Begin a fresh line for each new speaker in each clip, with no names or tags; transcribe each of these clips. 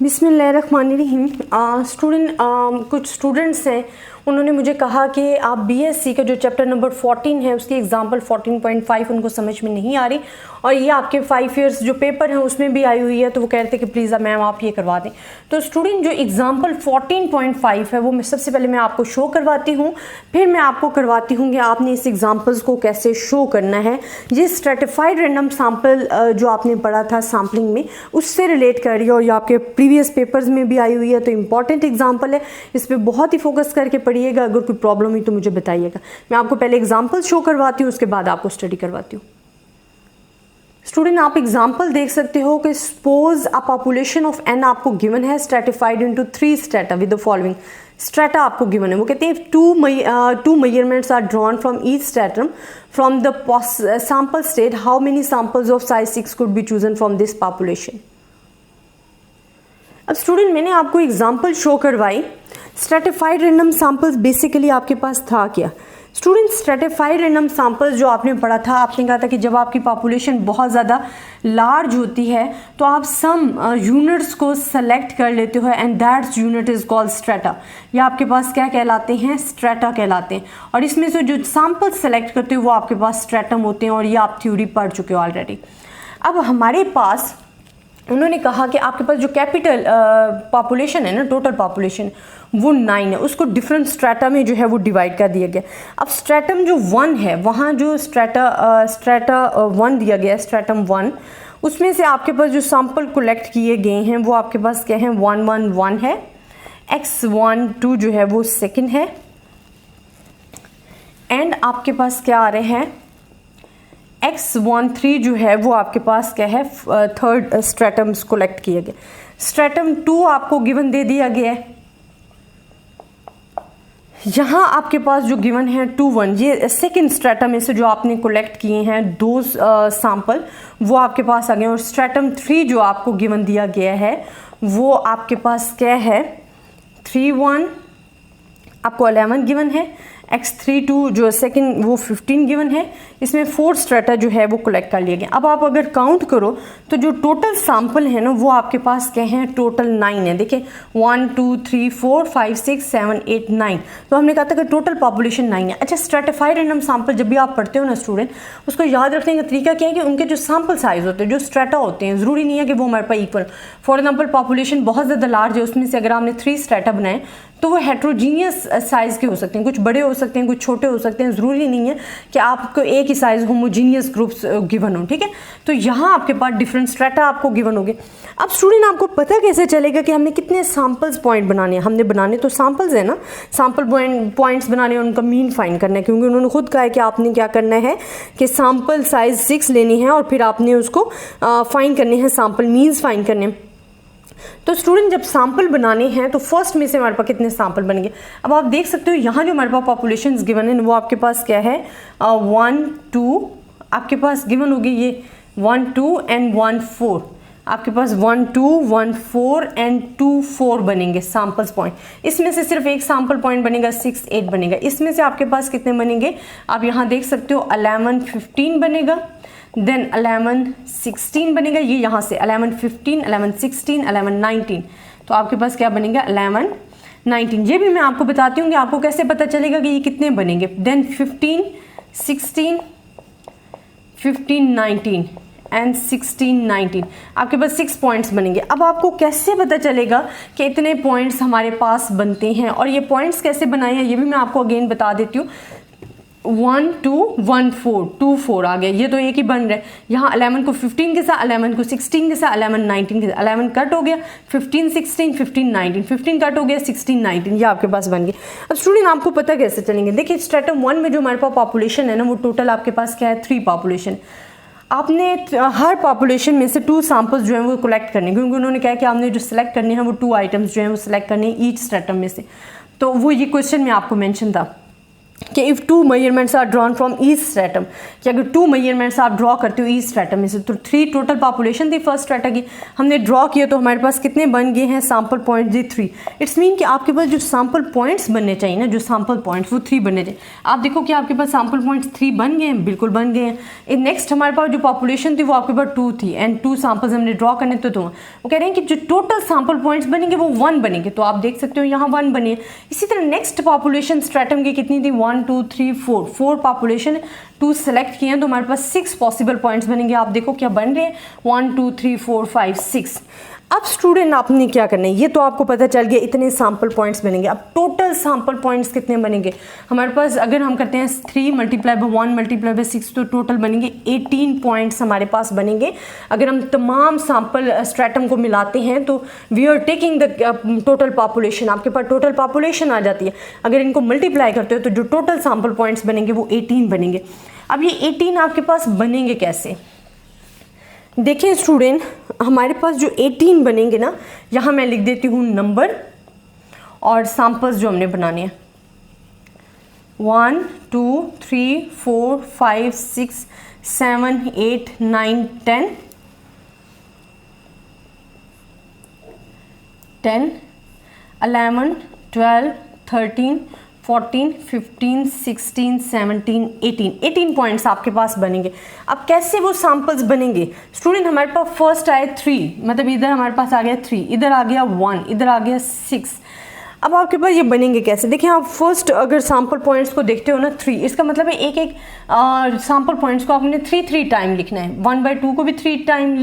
बिस्मिल्लाहिर्रहमानिर्रहीम। कुछ स्टूडेंट्स हैं, उन्होंने मुझे कहा कि आप बीएससी का जो चैप्टर नंबर 14 है उसकी एग्जाम्पल 14.5 उनको समझ में नहीं आ रही और ये आपके 5 ईयर्स जो पेपर हैं उसमें भी आई हुई है, तो वो कह रहे थे कि प्लीज़ मैम आप ये करवा दें। तो स्टूडेंट जो एग्जाम्पल 14.5 है वो मैं सबसे पहले मैं आपको शो करवाती हूँ, फिर मैं आपको करवाती हूँ कि आपने इस एग्जाम्पल्स को कैसे शो करना है। ये स्ट्रेटिफाइड रैंडम सैम्पल जो आपने पढ़ा था सैम्पलिंग में उससे रिलेट कर रही है और ये आपके प्रीवियस पेपर्स में भी आई हुई है, तो इंपॉर्टेंट एग्जाम्पल है, इस पर बहुत ही फोकस करके पढ़िएगा। अगर कोई प्रॉब्लम हुई तो मुझे बताइएगा। मैं आपको पहले एग्जाम्पल शो करवाती हूँ, उसके बाद आपको स्टडी करवाती हूँ। स्टूडेंट आप एग्जाम्पल देख सकते हो कि suppose a population of N आपको गिवन है, stratified into 3 strata with the following strata आपको गिवन है। वो कहते हैं two measurements are drawn from each stratum from the sample state, how many samples of size 6 could be chosen from this population. अब student मैंने आपको example show करवाई। Stratified random samples basically आपके पास था क्या स्टूडेंट? स्ट्रेटिफाइड रैंडम सैंपल्स जो आपने पढ़ा था, आपने कहा था कि जब आपकी पॉपुलेशन बहुत ज़्यादा लार्ज होती है तो आप सम यूनिट्स को सेलेक्ट कर लेते हो and that's unit is called strata. या आपके पास क्या कहलाते हैं? स्ट्रेटा कहलाते हैं। और इसमें से जो सैंपल सेलेक्ट करते हो वो आपके पास स्ट्रेटम होते हैं और ये आप थ्योरी पढ़ चुके हो ऑलरेडी। अब हमारे पास उन्होंने कहा कि आपके पास जो कैपिटल पॉपुलेशन है ना, टोटल पॉपुलेशन वो 9 है, उसको डिफरेंट स्ट्रेटा में जो है वो डिवाइड कर दिया गया। अब स्ट्रेटम जो 1 है, वहाँ जो स्ट्रेटा 1 दिया गया है, स्ट्रेटम 1, उसमें से आपके पास जो सैंपल कलेक्ट किए गए हैं वो आपके पास क्या है? 111 है। X12 जो है वो सेकंड है एंड आपके पास क्या आ रहे हैं? X13 जो है वो आपके पास क्या है? थर्ड स्ट्रेटम्स कलेक्ट किए गए। स्ट्रेटम 2 आपको गिवन दे दिया गया है। यहाँ आपके पास जो गिवन है 2-1, ये सेकेंड स्ट्रेटम में से जो आपने कलेक्ट किए हैं 2 सैंपल वो आपके पास आ गए। और स्ट्रेटम 3 जो आपको गिवन दिया गया है वो आपके पास क्या है? 3-1 आपको 11 गिवन है। X32 जो सेकंड वो 15 गिवन है। इसमें 4 स्ट्रेटा जो है वो कलेक्ट कर लिए गए। अब आप अगर काउंट करो तो जो टोटल सैंपल है ना वो आपके पास क्या है? टोटल 9 है। देखिए 1 2 3 4 5 6 7 8 9, तो हमने कहा था कि टोटल पॉपुलेशन 9 है। अच्छा, स्ट्रेटिफाइड रैंडम सैंपल जब भी आप पढ़ते हो ना स्टूडेंट, उसको याद रखने का तरीका क्या है कि उनके जो सैंपल साइज होते हैं, जो स्ट्रेटा होते हैं, ज़रूरी नहीं है कि वो हमारे पास इक्वल। फॉर एग्जाम्पल पॉपुलेशन बहुत ज़्यादा लार्ज है, उसमें से अगर आपने 3 स्ट्रेटा बनाए तो वो हेट्रोजीनियस साइज के हो सकते हैं, कुछ बड़े हो सकते हैं, कुछ छोटे हो सकते हैं। ज़रूरी नहीं है कि आपको एक ही साइज होमोजीनियस ग्रुप्स गिवन हो, ठीक है? तो यहाँ आपके पास डिफरेंट स्ट्रेटा आपको गिवन होंगे। अब स्टूडेंट आपको पता कैसे चलेगा कि हमने कितने सैंपल्स पॉइंट बनाने हैं? हमने बनाने तो सैंपल्स है ना, सैंपल पॉइंट्स बनाने हैं, उनका मीन फाइंड करना है, क्योंकि उन्होंने खुद कहा है कि आपने क्या करना है कि सैंपल साइज 6 लेनी है और फिर आपने उसको फाइंड करने हैं, सैंपल मीन्स फाइंड करने हैं। तो स्टूडेंट जब सैंपल बनाने हैं तो फर्स्ट में से हमारे पास कितने सैंपल बनेंगे? अब आप देख सकते हो यहाँ जो हमारे पास पॉपुलेशन गिवन है वो आपके पास क्या है? 1 2 आपके पास गिवन होगी, ये 1 2 एंड 1 4 आपके पास 1 2 1 4 एंड 2 4 बनेंगे सैंपल्स पॉइंट। इसमें से सिर्फ एक सैंपल पॉइंट बनेगा, 6 8 बनेगा। इसमें से आपके पास कितने बनेंगे? आप यहाँ देख सकते हो 11 15 बनेगा, देन 11 16 बनेगा, ये यहाँ से 11 15 11 16 11 19, तो आपके पास क्या बनेगा? 11 19। ये भी मैं आपको बताती हूँ कि आपको कैसे पता चलेगा कि ये कितने बनेंगे। देन 15 16 15 19 एंड 16 19 आपके पास 6 पॉइंट्स बनेंगे। अब आपको कैसे पता चलेगा कि इतने पॉइंट्स हमारे पास बनते हैं? और ये पॉइंट्स कैसे बनाए हैं ये भी मैं आपको अगेन बता देती हूँ। 1 2 1 4 2 4 आ गया, ये तो एक ही बन रहा है। यहाँ 11 को 15 के साथ, 11 को 16 के साथ, 11 19 के साथ, 11 कट हो गया, 15 16 15 19, 15 कट हो गया, 16 19, ये आपके पास बन गए। अब स्टूडेंट आपको पता कैसे चलेंगे? देखिए स्ट्रेटम 1 में जो हमारे पास पॉपुलेशन है ना वो टोटल आपके पास क्या है? 3 पॉपुलेशन। आपने हर पॉपुलेशन में से 2 सैंपल्स जो है वो कलेक्ट करने, क्योंकि उन्होंने कहा कि आपने जो सिलेक्ट करने हैं वो 2 आइटम्स जो है वो सिलेक्ट करने ईच स्ट्रेटम में से। तो वो ये क्वेश्चन में आपको मेंशन था। कि if 2 measurements are drawn from each stratum, कि अगर 2 मेजरमेंट्स आप ड्रॉ करते हो ईच स्ट्रेटम में से, तो 3 टोटल पॉपुलेशन थी फर्स्ट स्ट्रेटा की, हमने ड्रॉ किया तो हमारे पास कितने बन गए हैं sample point G 3। It's mean कि आपके पास जो सैम्पल पॉइंट्स बनने चाहिए ना, जो सैम्पल पॉइंट्स वो 3 बनने चाहिए। आप देखो कि आपके पास सैम्पल पॉइंट्स 3 बन गए हैं, बिल्कुल बन गए हैं। नेक्स्ट हमारे पास जो पॉपुलेशन थी वो आपके पास 2 थी एंड 2 सैम्पल्स हमने ड्रॉ करने तो वो कह रहे हैं कि जो टोटल सैम्पल पॉइंट्स बनेंगे वो 1 बनेंगे, तो आप देख सकते हो यहाँ 1 बने। इसी तरह नेक्स्ट पॉपुलेशन स्ट्रेटम की कितनी थी 1 2 3 4 पॉपुलेशन 2 सेलेक्ट किए हैं, तो हमारे पास 6 पॉसिबल पॉइंट्स बनेंगे। आप देखो क्या बन रहे हैं 1 2 3 4 5 6। अब स्टूडेंट आपने क्या करना है, ये तो आपको पता चल गया इतने सैम्पल पॉइंट्स बनेंगे। अब टोटल सैम्पल पॉइंट्स कितने बनेंगे हमारे पास, अगर हम करते हैं 3 मल्टीप्लाई बाय 1 मल्टीप्लाई बाय 6 तो टोटल बनेंगे 18 पॉइंट्स हमारे पास बनेंगे। अगर हम तमाम सैम्पल स्ट्रेटम को मिलाते हैं तो we are taking the total population, आपके पास टोटल पॉपुलेशन आ जाती है। अगर इनको मल्टीप्लाई करते हो तो जो टोटल सैम्पल पॉइंट्स बनेंगे वो 18 बनेंगे। अब ये 18 आपके पास बनेंगे कैसे, देखिए स्टूडेंट, हमारे पास जो 18 बनेंगे ना, यहाँ मैं लिख देती हूँ नंबर और सैम्पल्स जो हमने बनाने हैं 1 2 3 4 5 6 7 8 9 10 10 11 12 13 14 15 16 17 18 पॉइंट्स आपके पास बनेंगे। अब कैसे वो सैम्पल्स बनेंगे स्टूडेंट, हमारे पास फर्स्ट आए 3, मतलब इधर हमारे पास आ गया 3, इधर आ गया 1, इधर आ गया 6। अब आपके पास ये बनेंगे कैसे, देखिए आप फर्स्ट अगर सैम्पल पॉइंट्स को देखते हो ना 3, इसका मतलब है एक एक सैम्पल पॉइंट्स को आपने 3 टाइम लिखना है। 1/2 को भी 3 टाइम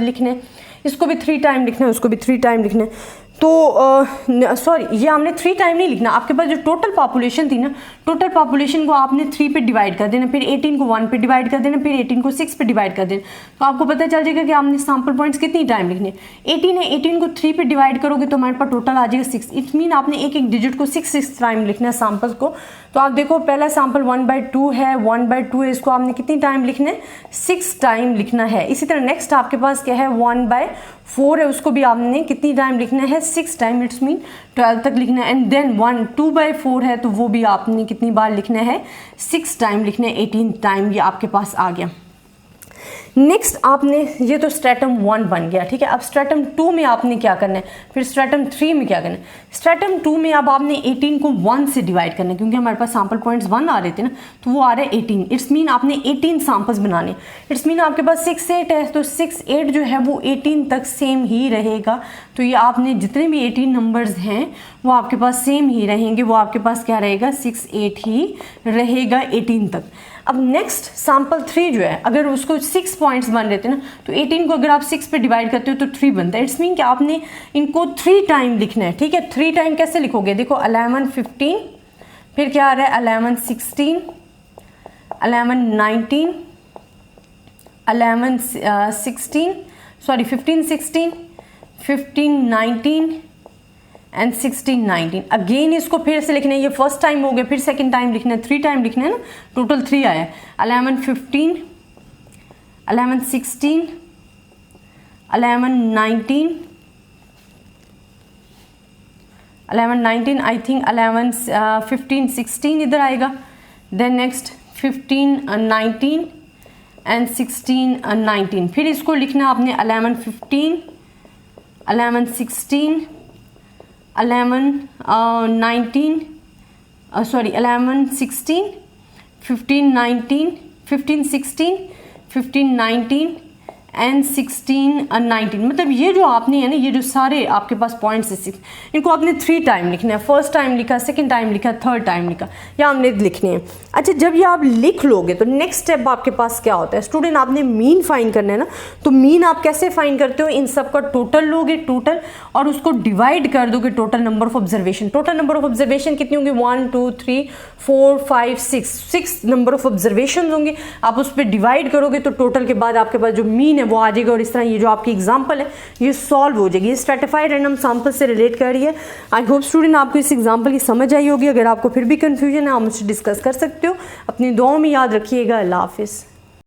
लिखना है, इसको भी 3 टाइम लिखना है, उसको भी 3 टाइम लिखना है। तो सॉरी, ये हमने 3 टाइम नहीं लिखना, आपके पास जो टोटल पॉपुलेशन थी ना, टोटल पॉपुलेशन को आपने 3 पे डिवाइड कर देना, फिर 18 को 1 पे डिवाइड कर देना, फिर 18 को 6 पे डिवाइड कर देना, तो आपको पता चल जाएगा कि आपने सैम्पल पॉइंट्स कितनी टाइम लिखने। 18 है, 18 को 3 पे डिवाइड करोगे तो हमारे पास टोटल आ जाएगा 6। इट्स मीन आपने एक एक डिजिट को 6 टाइम लिखना है सैम्पल्स को। तो आप देखो पहला सैम्पल 1/2 है, 1/2 है, इसको आपने कितनी टाइम लिखना है 6 टाइम लिखना है। इसी तरह नेक्स्ट आपके पास क्या है 1/4 है, उसको भी आपने कितनी टाइम लिखना है 6 टाइम, इट्स मीन 12 तक लिखना है। एंड देन 2/4 है तो वो भी आपने कितनी बार लिखना है 6 टाइम लिखना है, 18 टाइम ये आपके पास आ गया। नेक्स्ट आपने, ये तो स्ट्रेटम 1 बन गया, ठीक है। अब स्ट्रेटम 2 में आपने क्या करना है, फिर स्ट्रेटम 3 में क्या करना है। स्ट्रेटम 2 में अब आपने 18 को 1 से डिवाइड करना है, क्योंकि हमारे पास सैम्पल पॉइंट्स 1 आ रहे थे ना, तो वो आ रहा है 18। इट्स मीन आपने 18 सैम्पल्स बनाने। इट्स मीन आपके पास 6 8 है, तो 6 8 जो है वो 18 तक सेम ही रहेगा। तो ये आपने जितने भी 18 नंबर्स हैं वो आपके पास सेम ही रहेंगे, वो आपके पास क्या रहेगा 6 8 ही रहेगा 18 तक। अब नेक्स्ट सैम्पल 3 जो है, अगर उसको 6 पॉइंट्स बन रहे थे ना, तो 18 को अगर आप 6 पे डिवाइड करते हो तो 3 बनता है। इट्स मीन कि आपने इनको 3 टाइम लिखना है, ठीक है। 3 टाइम कैसे लिखोगे, देखो 11 15, फिर क्या आ रहा है 11 16, 11 19, 11 16, सॉरी 15 16, 15 19 एंड 16 19। अगेन इसको फिर से लिखना है, ये फर्स्ट टाइम हो गया, फिर सेकंड टाइम लिखना है, 3 टाइम लिखना है ना, टोटल 3 आया है। 11 15, 11 16, 11 19, 11 19, आई थिंक 11 15 16 इधर आएगा। देन नेक्स्ट 15 19 एंड 16 19, फिर इसको लिखना आपने 11 15, 11 16, 11 19, सॉरी 11 16, 15 19, 15 16, 15 19 एंड 16 19। मतलब ये जो आपने है ना, ये जो सारे आपके पास पॉइंट्स है 6, इनको आपने 3 टाइम लिखना है। फर्स्ट टाइम लिखा, सेकंड टाइम लिखा, थर्ड टाइम लिखा, या हमने लिखने हैं। अच्छा, जब ये आप लिख लोगे तो नेक्स्ट स्टेप आपके पास क्या होता है स्टूडेंट, आपने मीन फाइंड करना है ना। तो मीन आप कैसे फाइंड करते हो, इन सब का टोटल लोगे, टोटल, और उसको डिवाइड कर दोगे total number of observation. Total number of observation कितनी होंगी 1 2 3 4 5 6 नंबर ऑफ ऑब्जर्वेशन होंगे। आप उस पर डिवाइड करोगे तो टोटल के बाद आपके पास जो मीन है वो आ जाएगा, और इस तरह ये जो आपकी एग्जांपल है ये सॉल्व हो जाएगी। ये स्ट्रैटिफाइड रैंडम सैंपल से रिलेट कर रही है। आई होप स्टूडेंट आपको इस एग्जांपल की समझ आई होगी। अगर आपको फिर भी कंफ्यूजन है आप मुझसे डिस्कस कर सकते हो। अपनी दुआओं में याद रखिएगा। अल्लाह हाफिज़।